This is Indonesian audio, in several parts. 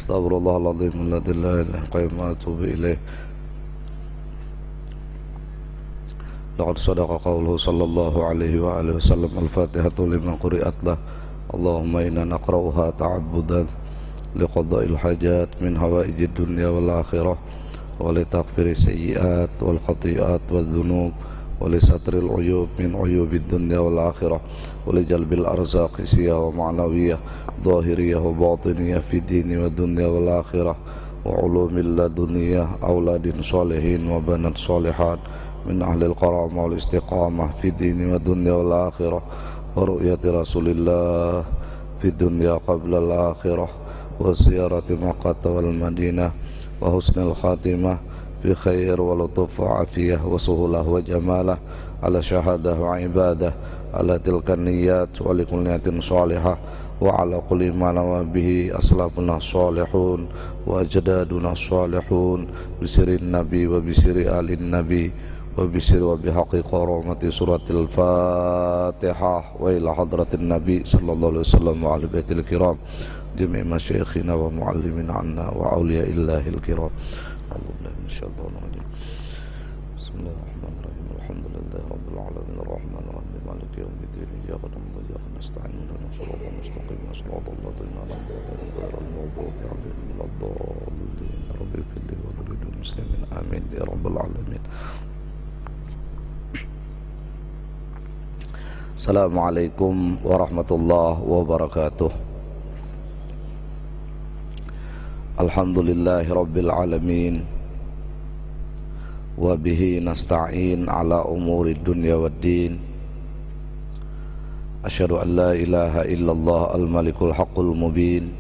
Astaghfirullahaladzim alladzi la ilaha illa huwa wa atubu ilaih. Laqad sadaqa qawluhu sallallahu alaihi wa alihi wasallam al-Fatihatu liman quri'at lah. Allahumma inna naqra'uha ta'abbudan liqada'il hajat min hawaijid dunya wal akhirah wa li taghfiri sayyi'at wal khati'at wal dhunub wa li satril uyub min uyubid dunya wal akhirah wa li jalbil arzaq hissiyah wa ma'nawiyah zahiriyah wa batiniyah fi dini wa dunya wal akhirah wa ulumil laduniyah auladin salihin wa banat salihat min ahlil karamah wal istiqamah fi dini wa dunya wal akhirah wa ru'yati rasulillah fi dunya qabla al akhirah wa ziyarati Makkah wal Madinah wa husnul khatimah fi khair wa lutuf wa afiyah wa suhulah wa jamalah ala syahadah wa ibadah ala tilkan niyat wa likulli niyatin salihah wa ala kulli ma nawa bihi aslafuna salihun wa ajdaduna salihun bisirin nabi wa bisiri alin nabi وبسر وبحق كرامة سورة الفاتحة وإلى حضرة النبي صلى الله عليه وسلم وعلى بيت الكرام جميع مشايخنا ومعلمين عنا وأولياء الله الكرام. أعوذ بالله من الشيطان الرجيم. بسم الله الرحمن الرحيم. الحمد لله رب العالمين الرحمن الرحيم مالك يوم الدين إياك نعبد وإياك نستعين اهدنا الصراط المستقيم صراط الذين أنعمت عليهم غير المغضوب عليهم ولا الضالين. رب اغفر لي ولوالدي المسلمين آمين يا رب العالمين. Assalamualaikum warahmatullahi wabarakatuh. Alhamdulillahi rabbil alamin wa bihi nasta'in ala umuri dunya waddin. Asyhadu an la ilaha illallah al-malikul haqqul mubin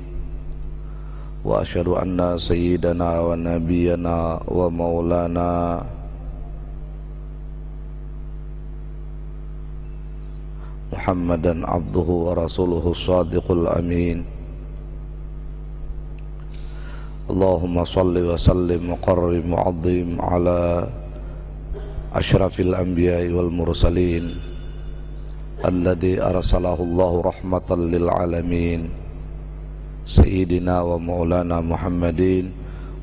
wa asyhadu anna sayyidana wa nabiyyana wa maulana Muhammadan abduhu wa rasuluhu sadiqul amin. Allahumma salli wa sallim wa qarrim wa azim ala ashrafil anbiya'i wal mursalin alladhi arsalahu Allahu rahmatan lil alamin sayyidina wa maulana Muhammadin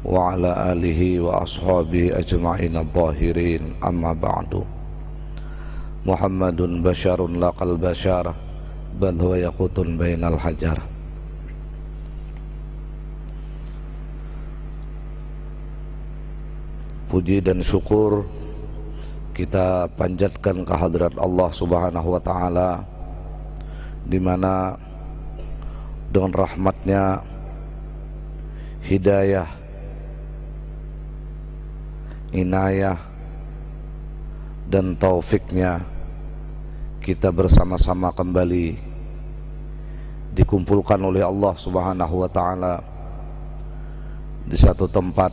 wa ala alihi wa ashabihi ajma'in adh-dhahirin amma ba'du. Muhammadun basyarun laqal basyarah bal huwa yaqutun bainal hajar. Puji dan syukur kita panjatkan kehadirat Allah Subhanahu wa taala, di mana dengan rahmatnya, hidayah, inayah dan taufiknya kita bersama-sama kembali dikumpulkan oleh Allah Subhanahu wa taala di satu tempat,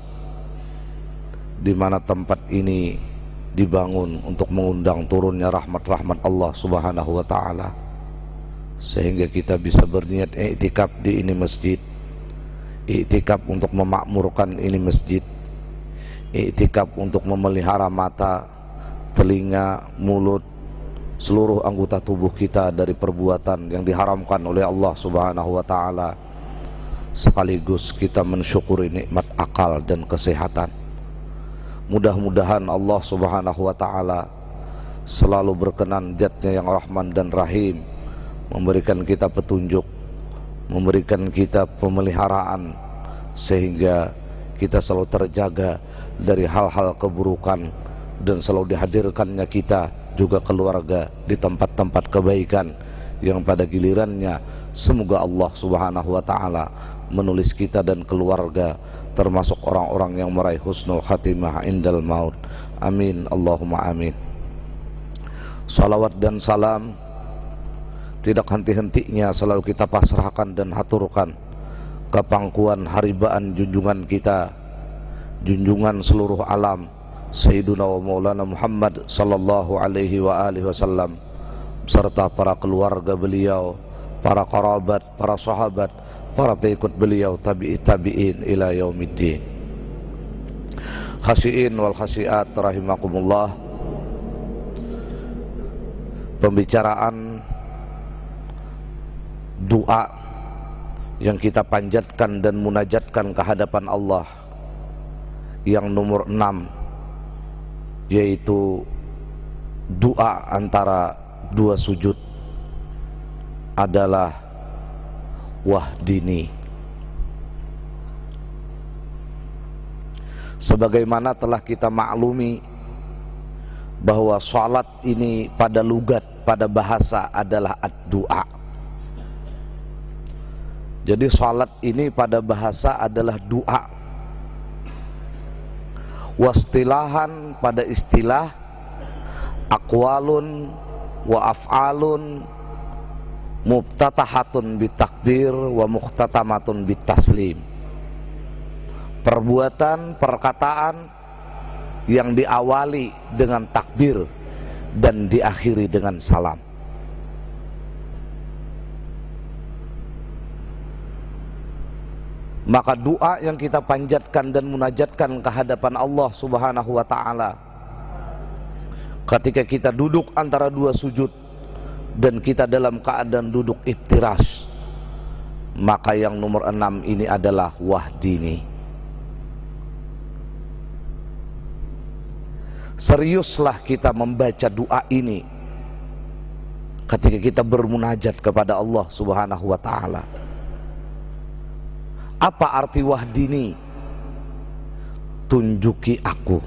di mana tempat ini dibangun untuk mengundang turunnya rahmat-rahmat Allah Subhanahu wa taala, sehingga kita bisa berniat i'tikaf di ini masjid, i'tikaf untuk memakmurkan ini masjid, i'tikaf untuk memelihara mata, telinga, mulut, seluruh anggota tubuh kita dari perbuatan yang diharamkan oleh Allah Subhanahu wa taala, sekaligus kita mensyukuri nikmat akal dan kesehatan. Mudah-mudahan Allah Subhanahu wa taala selalu berkenan Zat-Nya yang Rahman dan Rahim memberikan kita petunjuk, memberikan kita pemeliharaan, sehingga kita selalu terjaga dari hal-hal keburukan dan selalu dihadirkannya kita juga keluarga di tempat-tempat kebaikan yang pada gilirannya semoga Allah Subhanahu wa taala menulis kita dan keluarga termasuk orang-orang yang meraih husnul khatimah indal maut. Amin Allahumma amin. Salawat dan salam tidak henti-hentinya selalu kita pasrahkan dan haturkan ke pangkuan haribaan junjungan kita, junjungan seluruh alam, Sayyiduna wa Maulana Muhammad sallallahu alaihi wa alihi wasallam, serta para keluarga beliau, para kerabat, para sahabat, para pengikut beliau, tabi'in ila yaumiddin. Khasyiin wal khasyiat rahimakumullah. Pembicaraan doa yang kita panjatkan dan munajatkan ke hadapan Allah yang nomor 6, yaitu doa antara dua sujud, adalah wahdini. Sebagaimana telah kita maklumi bahwa salat ini pada lugat, pada bahasa adalah ad-du'a. Jadi salat ini pada bahasa adalah doa. Wastilahan pada istilah aqwalun wa af'alun mubtatahatun bitakbir wa muhtatamatun bitaslim. Perbuatan, perkataan yang diawali dengan takbir dan diakhiri dengan salam. Maka doa yang kita panjatkan dan munajatkan ke hadapan Allah Subhanahu wa ta'ala ketika kita duduk antara dua sujud dan kita dalam keadaan duduk iftirash, maka yang nomor 6 ini adalah wahdini. Seriuslah kita membaca doa ini ketika kita bermunajat kepada Allah Subhanahu wa ta'ala. Apa arti wahdini? Tunjuki aku,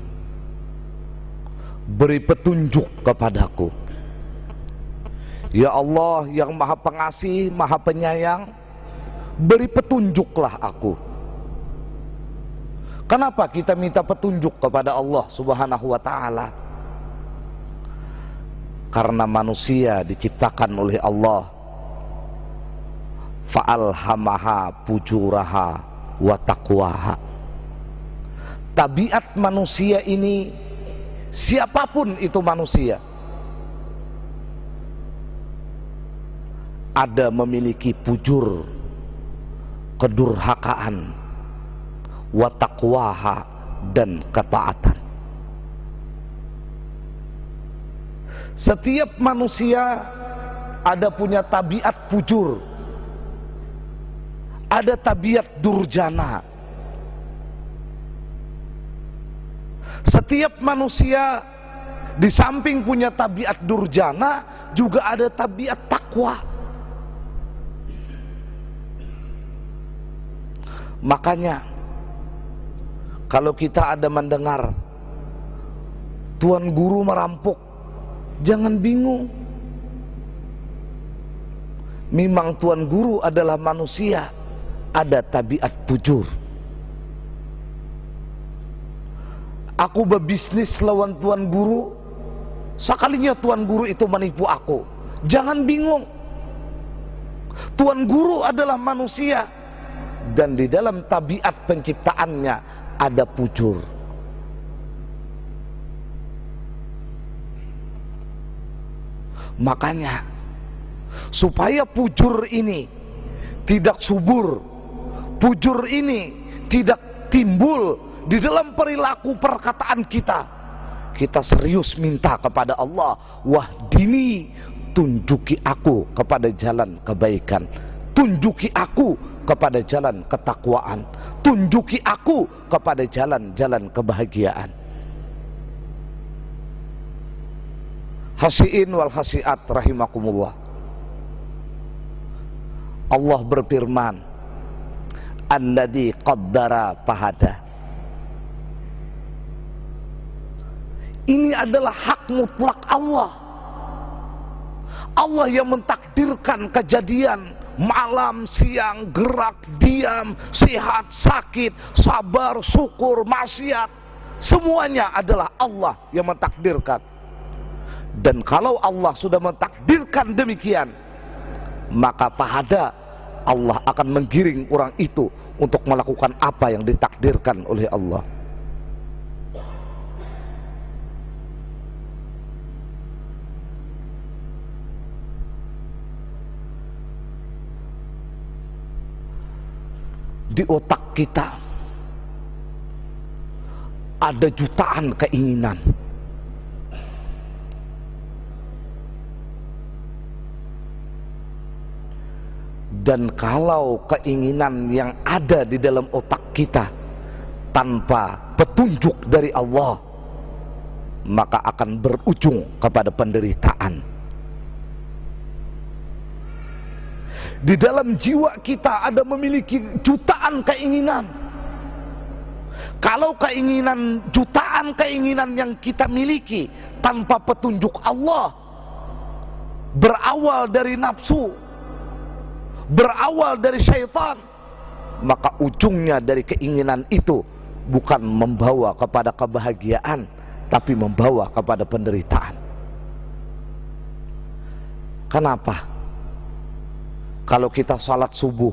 beri petunjuk kepadaku. Ya Allah yang maha pengasih, maha penyayang, beri petunjuklah aku. Kenapa kita minta petunjuk kepada Allah Subhanahu wa ta'ala? Karena manusia diciptakan oleh Allah, fa'alhamaha fujuraha wa taqwaha. Tabiat manusia ini, siapapun itu manusia, ada memiliki fujur, kedurhakaan, wa taqwaha, dan ketaatan. Setiap manusia ada punya tabiat fujur, ada tabiat durjana. Setiap manusia di samping punya tabiat durjana juga ada tabiat takwa. Makanya kalau kita ada mendengar tuan guru merampok, jangan bingung. Memang tuan guru adalah manusia, ada tabiat fujur. Aku berbisnis lawan tuan guru, sekalinya tuan guru itu menipu aku, jangan bingung. Tuan guru adalah manusia, dan di dalam tabiat penciptaannya ada fujur. Makanya supaya fujur ini tidak subur, fujur ini tidak timbul di dalam perilaku perkataan kita, kita serius minta kepada Allah, wahdini, tunjuki aku kepada jalan kebaikan, tunjuki aku kepada jalan ketakwaan, tunjuki aku kepada jalan-jalan kebahagiaan. Hasiin wal hasiat rahimakumullah. Allah berfirman, alladzi qaddara fahada. Ini adalah hak mutlak Allah. Allah yang mentakdirkan kejadian malam, siang, gerak, diam, sehat, sakit, sabar, syukur, maksiat, semuanya adalah Allah yang mentakdirkan. Dan kalau Allah sudah mentakdirkan demikian, maka fahada, Allah akan menggiring orang itu untuk melakukan apa yang ditakdirkan oleh Allah. Di otak kita ada jutaan keinginan. Dan kalau keinginan yang ada di dalam otak kita tanpa petunjuk dari Allah, maka akan berujung kepada penderitaan. Di dalam jiwa kita ada memiliki jutaan keinginan. Kalau jutaan keinginan yang kita miliki tanpa petunjuk Allah, berawal dari nafsu, berawal dari syaitan, maka ujungnya dari keinginan itu bukan membawa kepada kebahagiaan, tapi membawa kepada penderitaan. Kenapa? Kalau kita salat subuh,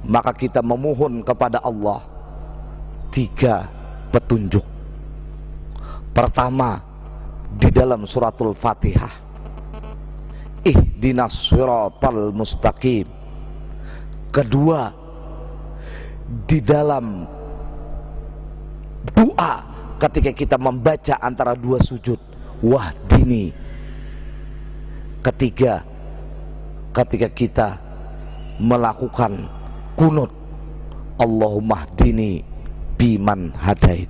maka kita memohon kepada Allah 3 petunjuk. Pertama, di dalam suratul Fatihah, ihdinas siratal mustaqim. Kedua, di dalam doa ketika kita membaca antara 2 sujud, wahdini. Ketiga, ketika kita melakukan kunut, Allahumma hdini biman hadait.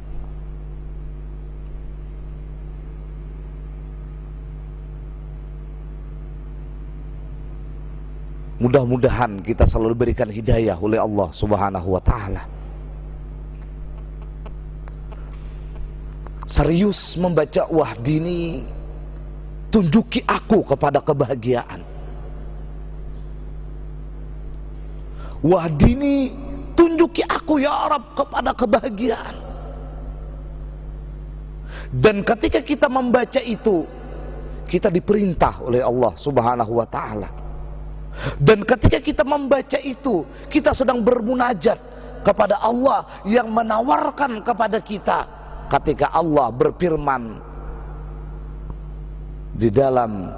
Mudah-mudahan kita selalu diberikan hidayah oleh Allah Subhanahu wa ta'ala. Serius membaca wahdini, tunjuki aku kepada kebahagiaan. Wahdini, tunjuki aku ya Rabb kepada kebahagiaan. Dan ketika kita membaca itu, kita diperintah oleh Allah Subhanahu wa ta'ala. Dan ketika kita membaca itu, kita sedang bermunajat kepada Allah yang menawarkan kepada kita. Ketika Allah berfirman di dalam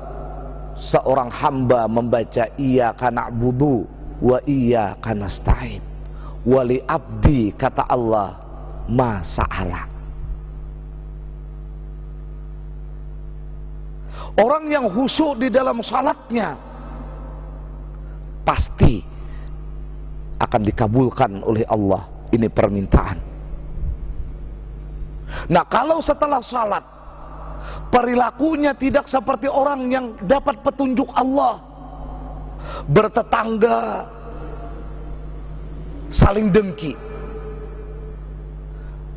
seorang hamba membaca iyyaka na'budu wa iyyaka nasta'in, wali abdi, kata Allah, ma sa'ala. Orang yang khusyuk di dalam salatnya pasti akan dikabulkan oleh Allah ini permintaan. Nah, kalau setelah salat perilakunya tidak seperti orang yang dapat petunjuk Allah, bertetangga, saling dengki,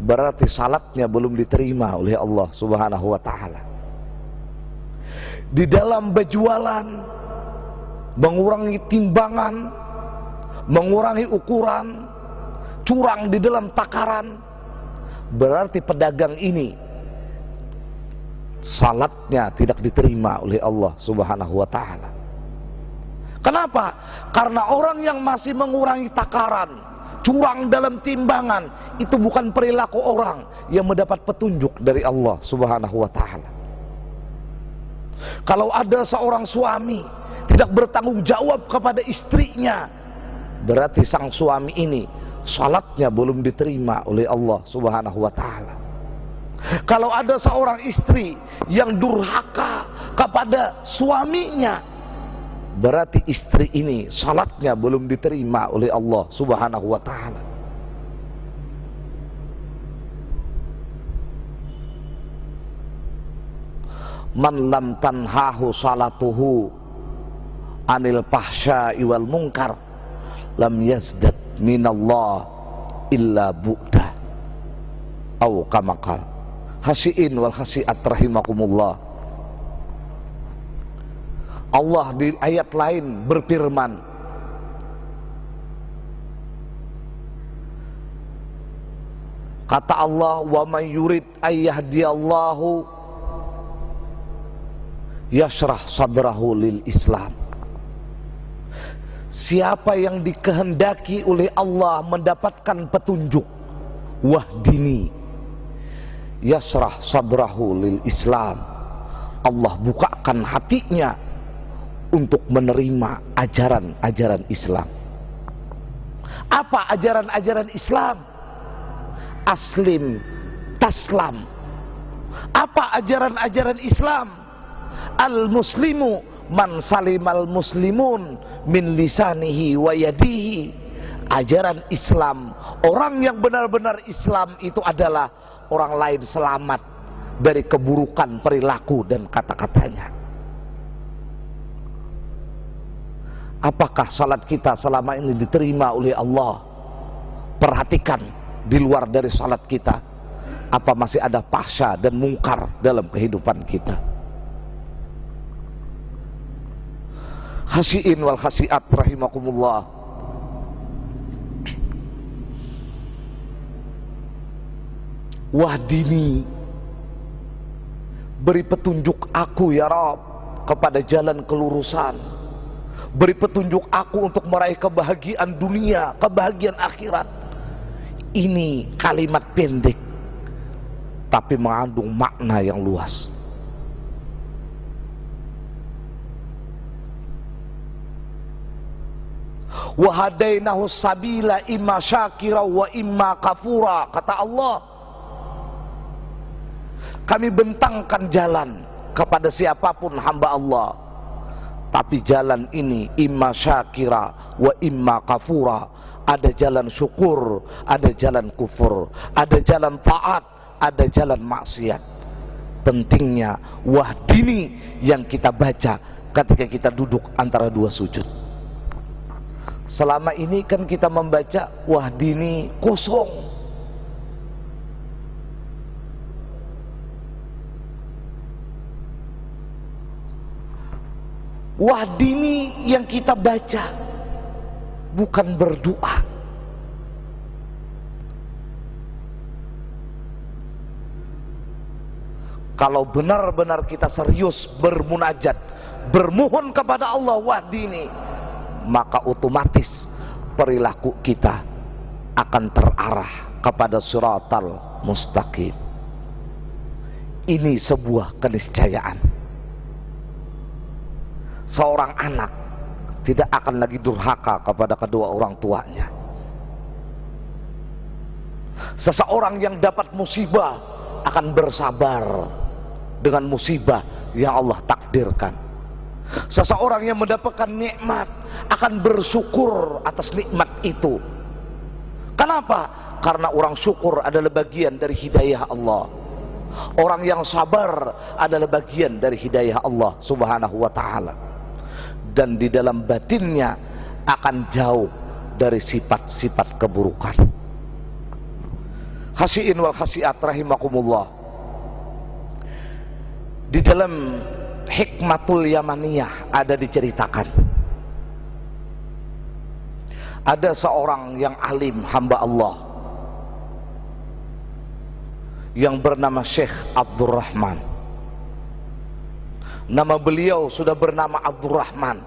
berarti salatnya belum diterima oleh Allah Subhanahu wa ta'ala. Di dalam berjualan, mengurangi timbangan, mengurangi ukuran, curang di dalam takaran, berarti pedagang ini salatnya tidak diterima oleh Allah Subhanahu wa ta'ala. Kenapa? Karena orang yang masih mengurangi takaran, curang dalam timbangan, itu bukan perilaku orang yang mendapat petunjuk dari Allah Subhanahu wa ta'ala. Kalau ada seorang suami tidak bertanggung jawab kepada istrinya, berarti sang suami ini salatnya belum diterima oleh Allah Subhanahu wa ta'ala. Kalau ada seorang istri yang durhaka kepada suaminya, berarti istri ini salatnya belum diterima oleh Allah Subhanahu wa ta'ala. Man lam tanhahu salatuhu anil fahsya'i wal munkar lam yazdad minallah illa bu'da, au kama qala. Hasiin wal hasiat rahimakumullah. Allah di ayat lain berfirman, kata Allah, wa may yurid ayyahdiyallahu yashrah sadrahu lil Islam. Siapa yang dikehendaki oleh Allah mendapatkan petunjuk, wahdini yasrah sadrahu lil Islam, Allah bukakan hatinya untuk menerima ajaran-ajaran Islam. Apa ajaran-ajaran Islam? Aslim taslam. Apa ajaran-ajaran Islam? Al muslimu man salimal muslimun min lisanihi wa yadihi. Ajaran Islam, orang yang benar-benar Islam itu adalah orang lain selamat dari keburukan perilaku dan kata-katanya. Apakah salat kita selama ini diterima oleh Allah? Perhatikan di luar dari salat kita, apa masih ada fahsya dan mungkar dalam kehidupan kita? Khasyiin wal khasyiat rahimakumullah. Wahdini, beri petunjuk aku ya Rabb kepada jalan kelurusan. Beri petunjuk aku untuk meraih kebahagiaan dunia, kebahagiaan akhirat. Ini kalimat pendek tapi mengandung makna yang luas. Wa hadainahu sabila imma syakira wa imma kafura, kata Allah. Kami bentangkan jalan kepada siapapun hamba Allah, tapi jalan ini imma syakira wa imma kafura. Ada jalan syukur, ada jalan kufur, ada jalan taat, ada jalan maksiat. Pentingnya wahdini yang kita baca ketika kita duduk antara dua sujud. Selama ini kan kita membaca wahdini kosong. Wahdini yang kita baca bukan berdoa. Kalau benar-benar kita serius bermunajat, bermohon kepada Allah wahdini, maka otomatis perilaku kita akan terarah kepada siratal mustaqim. Ini sebuah keniscayaan. Seorang anak tidak akan lagi durhaka kepada kedua orang tuanya. Seseorang yang dapat musibah akan bersabar dengan musibah yang Allah takdirkan. Seseorang yang mendapatkan nikmat akan bersyukur atas nikmat itu. Kenapa? Karena orang syukur adalah bagian dari hidayah Allah. Orang yang sabar adalah bagian dari hidayah Allah Subhanahu wa ta'ala. Dan di dalam batinnya akan jauh dari sifat-sifat keburukan. Khasyiin wal khasyiat rahimakumullah. Di dalam Hikmatul Yamaniyah ada diceritakan, ada seorang yang alim hamba Allah yang bernama Syekh Abdurrahman. Nama beliau sudah bernama Abdurrahman.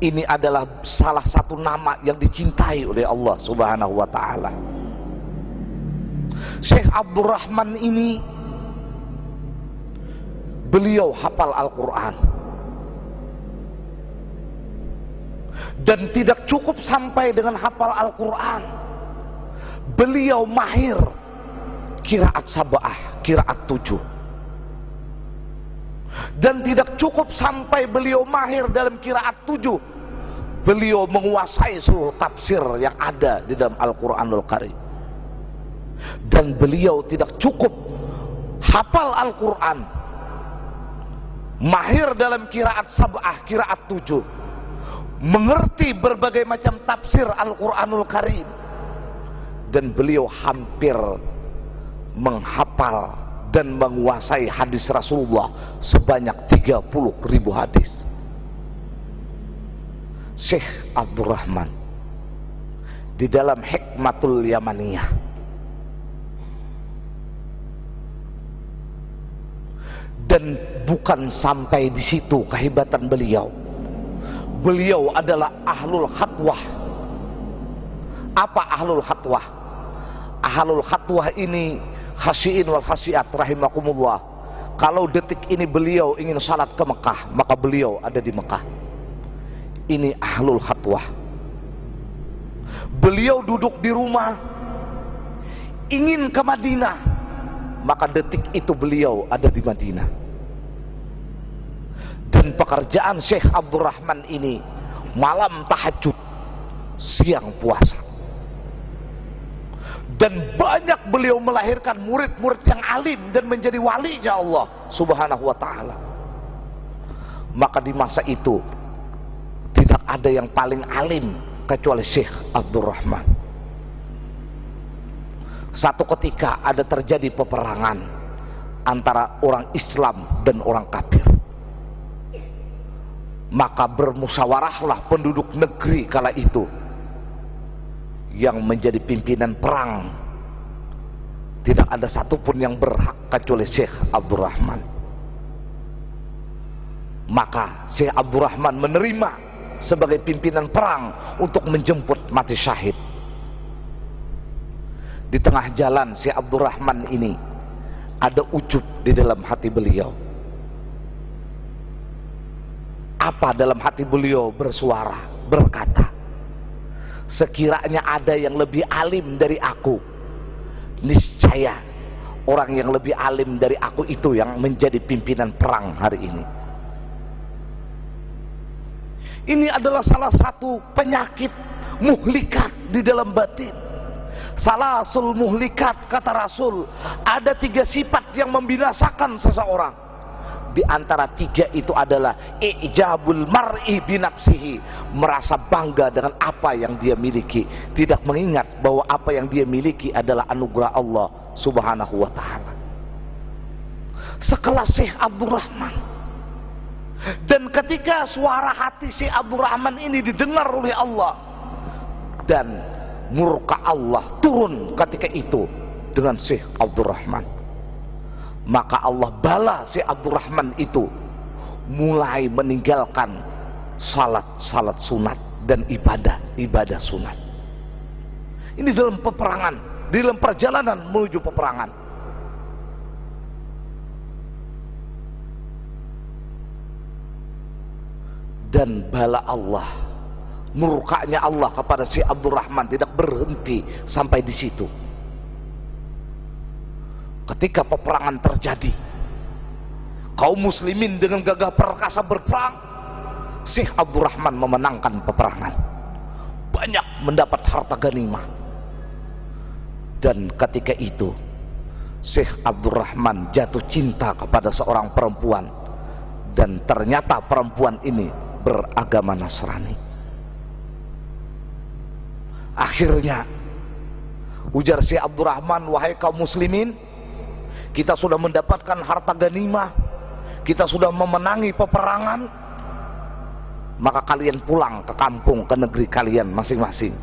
Ini adalah salah satu nama yang dicintai oleh Allah Subhanahu wa ta'ala. Syekh Abdurrahman ini beliau hafal Al-Quran. Dan tidak cukup sampai dengan hafal Al-Quran, beliau mahir qiraat sab'ah, qiraat 7. Dan tidak cukup sampai beliau mahir dalam qiraat 7, beliau menguasai seluruh tafsir yang ada di dalam Al-Quranul Karim. Dan beliau tidak cukup hafal Al-Quran, mahir dalam qiraat sab'ah, qiraat 7, mengerti berbagai macam tafsir Al-Quranul Karim, dan beliau hampir menghafal dan menguasai hadis Rasulullah sebanyak 30.000 hadis. Syekh Abdurrahman di dalam Hikmatul Yamaniyah dan bukan sampai di situ kehebatan beliau. Beliau adalah ahlul khatwah. Apa ahlul khatwah? Ahlul khatwah ini, khasyiin wal khasyiat rahimakumullah, kalau detik ini beliau ingin salat ke Mekah, maka beliau ada di Mekah. Ini ahlul khatwah. Beliau duduk di rumah ingin ke Madinah, maka detik itu beliau ada di Madinah. Dan pekerjaan Syekh Abdurrahman ini malam tahajud, siang puasa. Dan banyak beliau melahirkan murid-murid yang alim dan menjadi walinya Allah Subhanahu wa ta'ala. Maka di masa itu tidak ada yang paling alim kecuali Syekh Abdurrahman. Satu ketika ada terjadi peperangan antara orang Islam dan orang kafir. Maka bermusyawarahlah penduduk negeri kala itu. Yang menjadi pimpinan perang tidak ada satupun yang berhak kecuali Syekh Abdurrahman. Maka Syekh Abdurrahman menerima sebagai pimpinan perang untuk menjemput mati syahid. Di tengah jalan Syekh Abdurrahman ini ada ujub di dalam hati beliau. Apa dalam hati beliau bersuara, berkata, sekiranya ada yang lebih alim dari aku, niscaya orang yang lebih alim dari aku itu yang menjadi pimpinan perang hari ini. Ini adalah salah satu penyakit muhlikat di dalam batin. Salasul muhlikat, kata Rasul, ada 3 sifat yang membinasakan seseorang. Di antara 3 itu adalah ijabul mar'i binafsihi, merasa bangga dengan apa yang dia miliki, tidak mengingat bahwa apa yang dia miliki adalah anugerah Allah Subhanahu wa ta'ala. Sekelas Syekh Abdurrahman. Dan ketika suara hati Syekh Abdurrahman ini didengar oleh Allah, dan murka Allah turun ketika itu dengan Syekh Abdurrahman, maka Allah bala Syekh Abdurrahman itu mulai meninggalkan salat sunat dan ibadah sunat. Ini dalam peperangan, dalam perjalanan menuju peperangan. Dan bala Allah, murkanya Allah kepada Syekh Abdurrahman tidak berhenti sampai di situ. Ketika peperangan terjadi, kaum muslimin dengan gagah perkasa berperang, Syekh Abdurrahman memenangkan peperangan, banyak mendapat harta ghanimah. Dan ketika itu Syekh Abdurrahman jatuh cinta kepada seorang perempuan, dan ternyata perempuan ini beragama Nasrani. Akhirnya ujar Syekh Abdurrahman, wahai kaum muslimin, kita sudah mendapatkan harta ghanimah, kita sudah memenangi peperangan, maka kalian pulang ke kampung, ke negeri kalian masing-masing,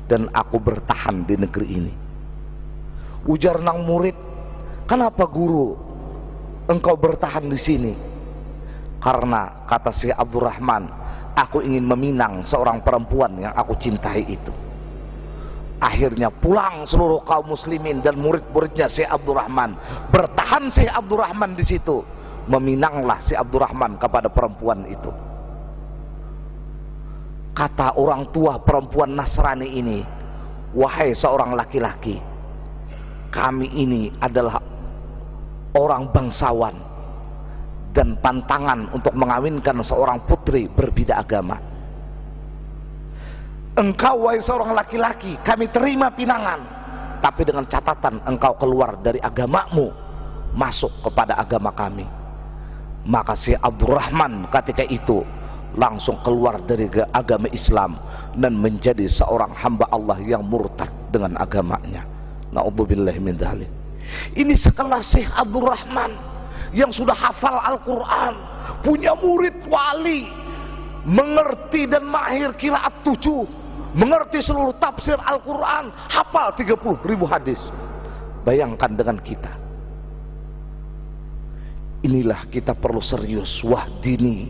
dan aku bertahan di negeri ini. Ujar nang murid, kenapa guru engkau bertahan di sini? Karena kata Syekh Abdurrahman, aku ingin meminang seorang perempuan yang aku cintai itu. Akhirnya pulang seluruh kaum muslimin dan murid-muridnya Syekh Abdurrahman. Bertahan Syekh Abdurrahman di situ. Meminanglah Syekh Abdurrahman kepada perempuan itu. Kata orang tua perempuan Nasrani ini, wahai seorang laki-laki, kami ini adalah orang bangsawan, dan pantangan untuk mengawinkan seorang putri berbeda agama. Engkau wahai seorang laki-laki, kami terima pinangan, tapi dengan catatan engkau keluar dari agamamu, masuk kepada agama kami. Maka Syekh Abdurrahman ketika itu langsung keluar dari agama Islam dan menjadi seorang hamba Allah yang murtad dengan agamanya. Na'udzubillah min dzalik. Ini sekelas Syekh Abdurrahman yang sudah hafal Al-Quran, punya murid wali, mengerti dan mahir qiraat 7, mengerti seluruh tafsir Al-Quran, hafal 30.000 hadis. Bayangkan dengan kita. Inilah kita perlu serius. Wahdini,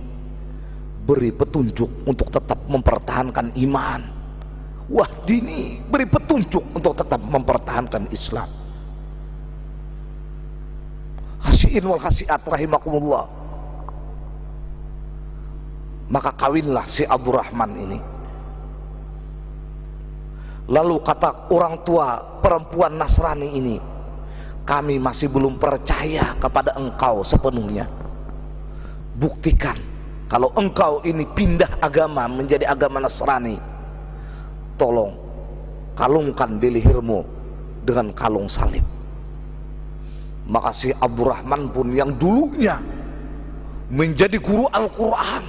beri petunjuk untuk tetap mempertahankan iman. Wahdini, beri petunjuk untuk tetap mempertahankan Islam. Khasyiin wal khasyiat rahimakumullah. Maka kawinlah si Abdurrahman ini. Lalu kata orang tua perempuan Nasrani ini, kami masih belum percaya kepada engkau sepenuhnya. buktikan kalau engkau ini pindah agama menjadi agama Nasrani, tolong kalungkan di lehermu dengan kalung salib. Maka si Abdurrahman pun yang dulunya menjadi guru Al-Quran,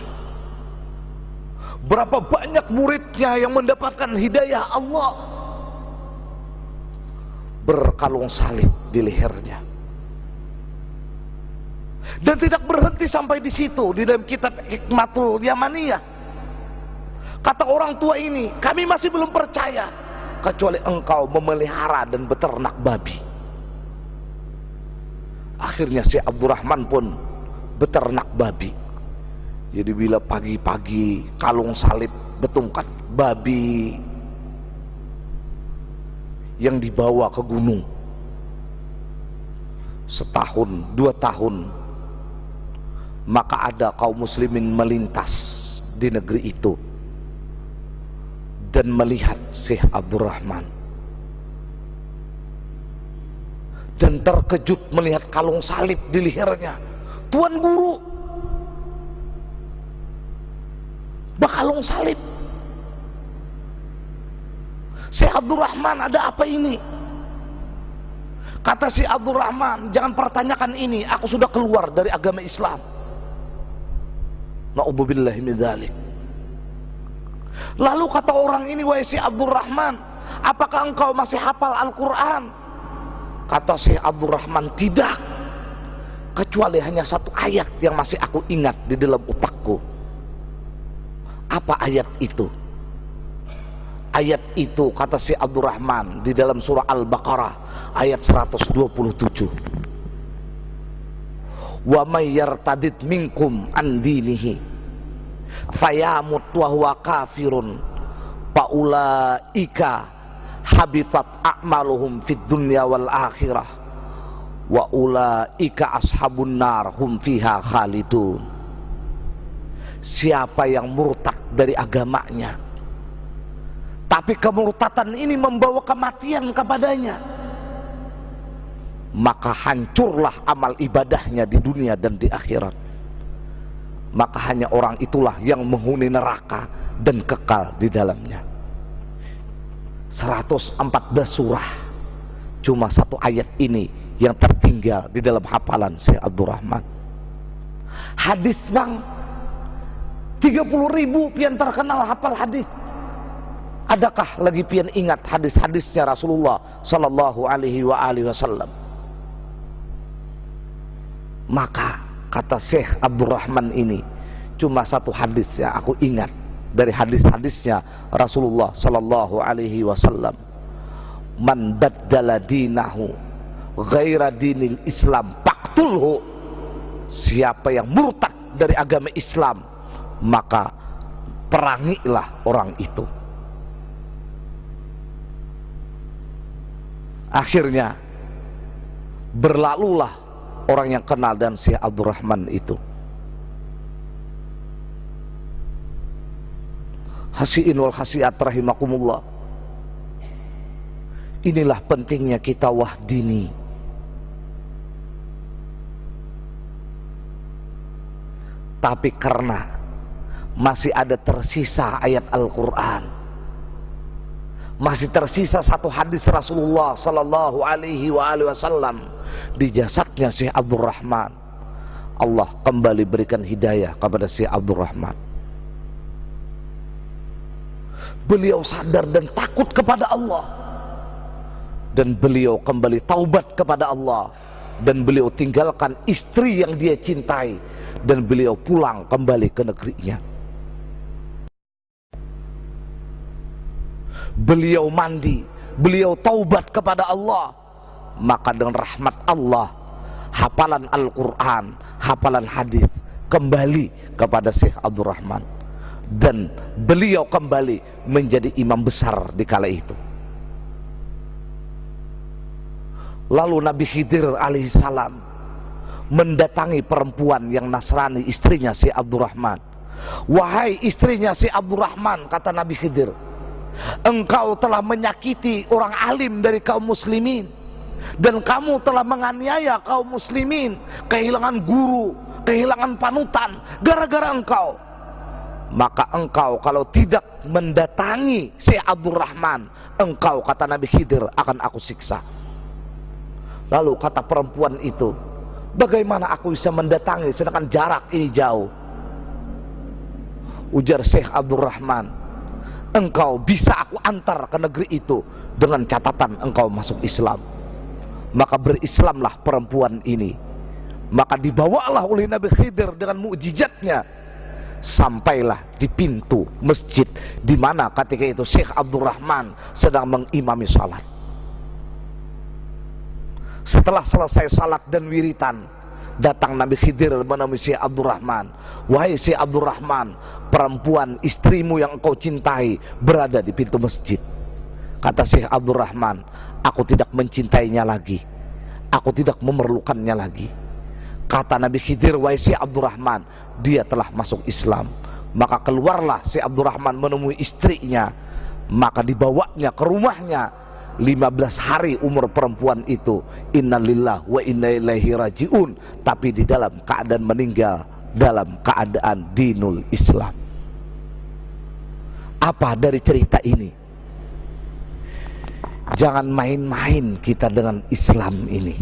berapa banyak muridnya yang mendapatkan hidayah Allah, berkalung salib di lehernya. Dan tidak berhenti sampai di situ. Di dalam kitab Hikmatul Yamaniyah, kata orang tua ini, kami masih belum percaya kecuali engkau memelihara dan beternak babi. Akhirnya si Abdurrahman pun beternak babi. Jadi bila pagi-pagi kalung salib betungkat babi yang dibawa ke gunung, setahun, 2 tahun, maka ada kaum muslimin melintas di negeri itu dan melihat Syekh Abdurrahman, dan terkejut melihat kalung salib di lehernya. Tuan guru, berkalung salib. Syekh Abdurrahman, ada apa ini? Kata si Abdurrahman, jangan pertanyakan ini, aku sudah keluar dari agama Islam. Na'udzubillahi min dzalik. Lalu kata orang ini, wahai si Abdurrahman, apakah engkau masih hafal Al-Quran? Kata si Abdurrahman, tidak, kecuali hanya 1 ayat yang masih aku ingat di dalam otakku. Apa ayat itu? Ayat itu, kata si Abdurrahman, di dalam surah Al-Baqarah ayat 127. Wa may yartadid minkum an dinihi fayamut wa huwa kafirun faulaika habitat a'maluhum fid dunya wal akhirah wa ulaika ashabun nar hum fiha khalidun. Siapa yang murtad dari agamanya, tapi kemurtadan ini membawa kematian kepadanya, maka hancurlah amal ibadahnya di dunia dan di akhirat. Maka hanya orang itulah yang menghuni neraka dan kekal di dalamnya. 114 surah, cuma 1 ayat ini yang tertinggal di dalam hafalan Syekh Abdurrahman. Hadis bang, 30.000 pian terkenal hafal hadis. Adakah lagi pian ingat hadis-hadisnya Rasulullah Sallallahu Alaihi Wasallam? Maka kata Syekh Abdurrahman ini, cuma 1 hadis yang aku ingat dari hadis-hadisnya Rasulullah Sallallahu Alaihi Wasallam. Man baddala dinahu ghaira dinil Islam faqtulhu. Siapa yang murtad dari agama Islam, maka perangilah orang itu. Akhirnya berlalulah orang yang kenal dan Syekh Abdurrahman itu. Hasiin wal khasiat rahimakumullah. Inilah pentingnya kita wahdini. Tapi karena masih ada tersisa ayat Al-Quran, masih tersisa 1 hadis Rasulullah Sallallahu Alaihi Wasallam di jasadnya Syekh Abdurrahman, Allah kembali berikan hidayah kepada Syekh Abdurrahman. Beliau sadar dan takut kepada Allah, dan beliau kembali taubat kepada Allah, dan beliau tinggalkan istri yang dia cintai, dan beliau pulang kembali ke negerinya. Beliau mandi, beliau taubat kepada Allah, maka dengan rahmat Allah, hafalan Al-Quran, hafalan hadis kembali kepada Syekh Abdurrahman, dan beliau kembali menjadi imam besar di kala itu. Lalu Nabi Khidir alaihissalam mendatangi perempuan yang Nasrani, istrinya Syekh Abdurrahman. Wahai istrinya Syekh Abdurrahman, kata Nabi Khidir, engkau telah menyakiti orang alim dari kaum muslimin, dan kamu telah menganiaya kaum muslimin, kehilangan guru, kehilangan panutan gara-gara engkau. Maka engkau kalau tidak mendatangi Syekh Abdurrahman, engkau, kata Nabi Khidir, akan aku siksa. Lalu kata perempuan itu, bagaimana aku bisa mendatangi sedangkan jarak ini jauh? Ujar Syekh Abdurrahman, engkau bisa aku antar ke negeri itu dengan catatan engkau masuk Islam. Maka berislamlah perempuan ini. Maka dibawalah oleh Nabi Khidir dengan mukjizatnya, sampailah di pintu masjid di mana ketika itu Syekh Abdurrahman sedang mengimami salat. Setelah selesai salat dan wiritan, datang Nabi Khidir menemui Syekh Abdurrahman. Wahai Syekh Abdurrahman, perempuan istrimu yang engkau cintai berada di pintu masjid. Kata Syekh Abdurrahman, aku tidak mencintainya lagi, aku tidak memerlukannya lagi. Kata Nabi Khidir, wahai Syekh Abdurrahman, dia telah masuk Islam. Maka keluarlah Syekh Abdurrahman menemui istrinya. Maka dibawanya ke rumahnya. 15 hari umur perempuan itu. Innalillahi wa inna ilaihi rajiun. Tapi di dalam keadaan meninggal dalam keadaan dinul Islam. Apa dari cerita ini? Jangan main-main kita dengan Islam ini.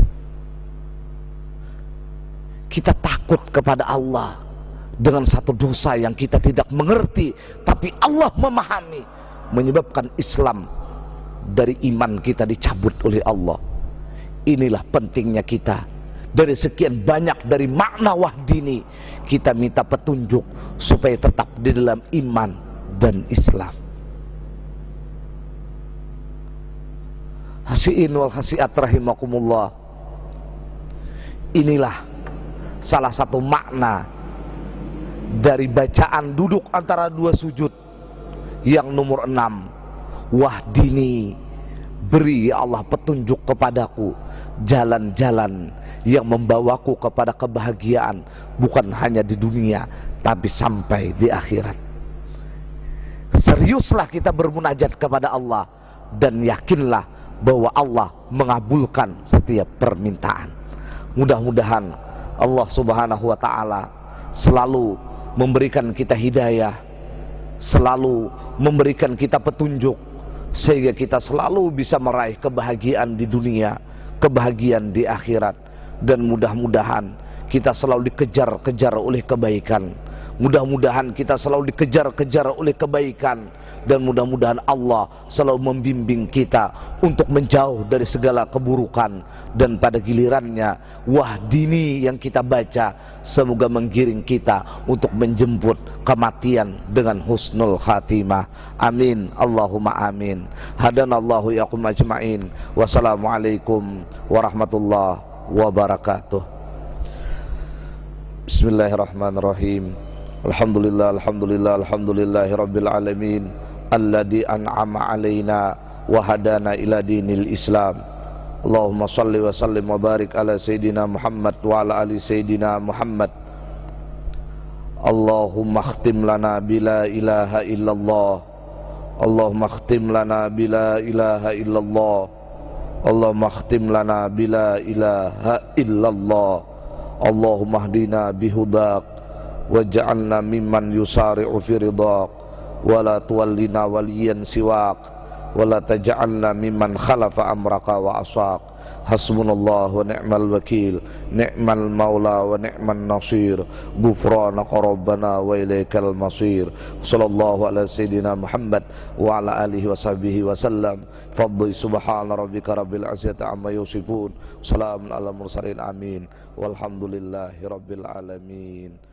Kita takut kepada Allah dengan satu dosa yang kita tidak mengerti, tapi Allah memahami, menyebabkan Islam dari iman kita dicabut oleh Allah. Inilah pentingnya kita. Dari sekian banyak dari makna wahdini, kita minta petunjuk supaya tetap di dalam iman dan Islam. Hasiin wal hasiat rahimakumullah. Inilah salah satu makna dari bacaan duduk antara dua sujud yang nomor 6. Wahdini, beri ya Allah petunjuk kepadaku jalan-jalan yang membawaku kepada kebahagiaan, bukan hanya di dunia tapi sampai di akhirat. Seriuslah kita bermunajat kepada Allah dan yakinlah bahwa Allah mengabulkan setiap permintaan. Mudah-mudahan Allah subhanahu wa ta'ala selalu memberikan kita hidayah, selalu memberikan kita petunjuk, sehingga kita selalu bisa meraih kebahagiaan di dunia, kebahagiaan di akhirat. Dan mudah-mudahan kita selalu dikejar-kejar oleh kebaikan. Mudah-mudahan kita selalu dikejar-kejar oleh kebaikan. Dan mudah-mudahan Allah selalu membimbing kita untuk menjauh dari segala keburukan. Dan pada gilirannya wahdini yang kita baca semoga menggiring kita untuk menjemput kematian dengan husnul khatimah. Amin, Allahumma amin. Hadanallahu yakum ajma'in. Wassalamualaikum warahmatullahi wabarakatuh. Bismillahirrahmanirrahim. Alhamdulillah, alhamdulillah, alhamdulillahi rabbil alamin, alladzi an'ama alaina wa hadana ila dinil Islam. Allahumma salli wa sallim wa barik ala Sayyidina Muhammad wa ala ali Sayyidina Muhammad. Allahumma khtim lana bila ilaha illallah. Allahumma khtim lana bila ilaha illallah. Allahumma khtim lana bila ilaha illallah. Allahumma hdina bihudak waj'alna mimman yusari'u fi ridaq wa la tuwallina waliyan siwak wa la taj'alna mimman khalafa amraka wa asaq. Hasbunallahu wa ni'mal wakil, ni'mal maula wa ni'man nasir, ghufranaka rabbana wa ilaikal masir. Sallallahu ala sayyidina Muhammad wa ala alihi wa sahbihi wa sallam. Fadli subhana rabbika rabbil izzati amma yasifun, salamun ala mursalin, amin, walhamdulillahi rabbil alamin.